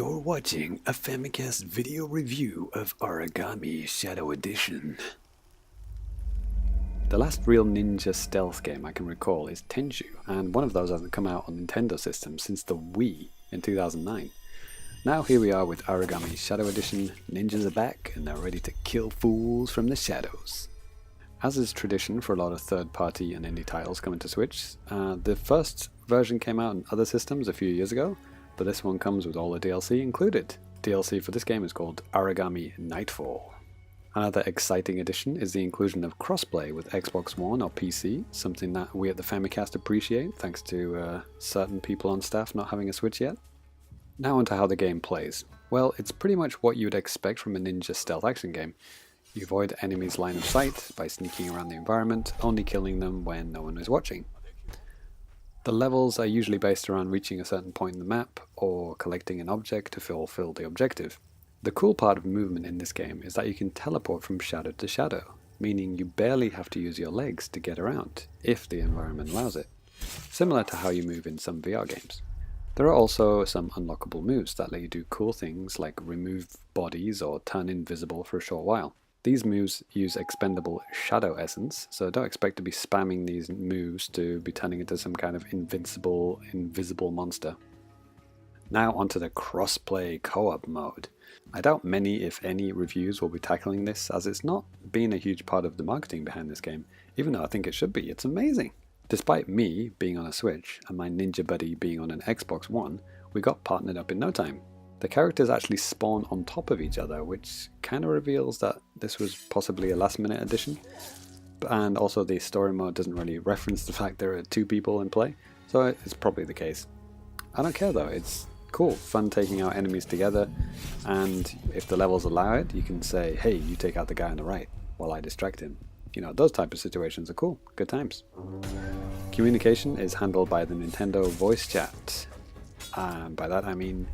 You're watching a Famicast video review of Aragami Shadow Edition. The last real ninja stealth game I can recall is Tenchu, and one of those hasn't come out on Nintendo systems since the Wii in 2009. Now here we are with Aragami Shadow Edition. Ninjas are back and they're ready to kill fools from the shadows. As is tradition for a lot of third-party and indie titles coming to Switch, the first version came out on other systems a few years ago, but this one comes with all the DLC included. DLC for this game is called Aragami Nightfall. Another exciting addition is the inclusion of crossplay with Xbox One or PC, something that we at the Famicast appreciate thanks to certain people on staff not having a Switch yet. Now onto how the game plays. Well, it's pretty much what you would expect from a ninja stealth action game. You avoid enemies' line of sight by sneaking around the environment, only killing them when no one is watching. The levels are usually based around reaching a certain point in the map or collecting an object to fulfill the objective. The cool part of movement in this game is that you can teleport from shadow to shadow, meaning you barely have to use your legs to get around, if the environment allows it, similar to how you move in some VR games. There are also some unlockable moves that let you do cool things like remove bodies or turn invisible for a short while. These moves use expendable shadow essence, so don't expect to be spamming these moves to be turning into some kind of invisible monster. Now onto the crossplay co-op mode. I doubt many, if any, reviews will be tackling this, as it's not been a huge part of the marketing behind this game, even though I think it should be. It's amazing! Despite me being on a Switch and my ninja buddy being on an Xbox One, we got partnered up in no time. The characters actually spawn on top of each other, which kind of reveals that this was possibly a last-minute addition. And also the story mode doesn't really reference the fact there are two people in play, so it's probably the case. I don't care though, it's cool, fun taking out enemies together, and if the levels allow it, you can say, hey, you take out the guy on the right while I distract him. You know, those type of situations are cool, good times. Communication is handled by the Nintendo voice chat, and by that I mean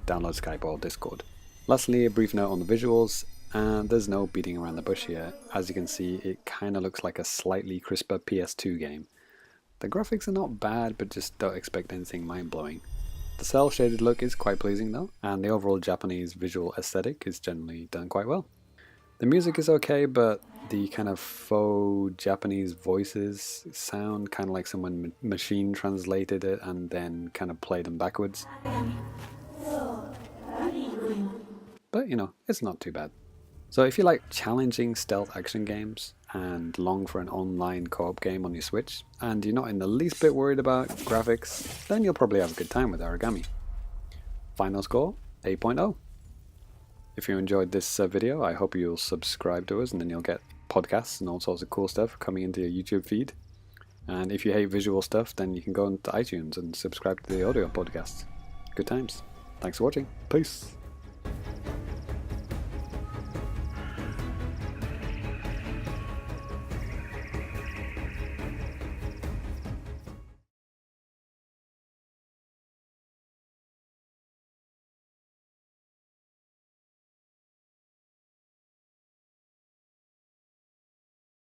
download Skype or Discord. Lastly, a brief note on the visuals, and there's no beating around the bush here. As you can see, it kinda looks like a slightly crisper PS2 game. The graphics are not bad, but just don't expect anything mind-blowing. The cel-shaded look is quite pleasing though, and the overall Japanese visual aesthetic is generally done quite well. The music is okay, but the kind of faux Japanese voices sound kind of like someone machine translated it and then kind of played them backwards. But you know, it's not too bad. So if you like challenging stealth action games and long for an online co-op game on your Switch, and you're not in the least bit worried about graphics, then you'll probably have a good time with Aragami. Final score, 8.0. If you enjoyed this video, I hope you'll subscribe to us, and then you'll get podcasts and all sorts of cool stuff coming into your YouTube feed. And if you hate visual stuff, then you can go into iTunes and subscribe to the audio podcasts. Good times. Thanks for watching. Peace.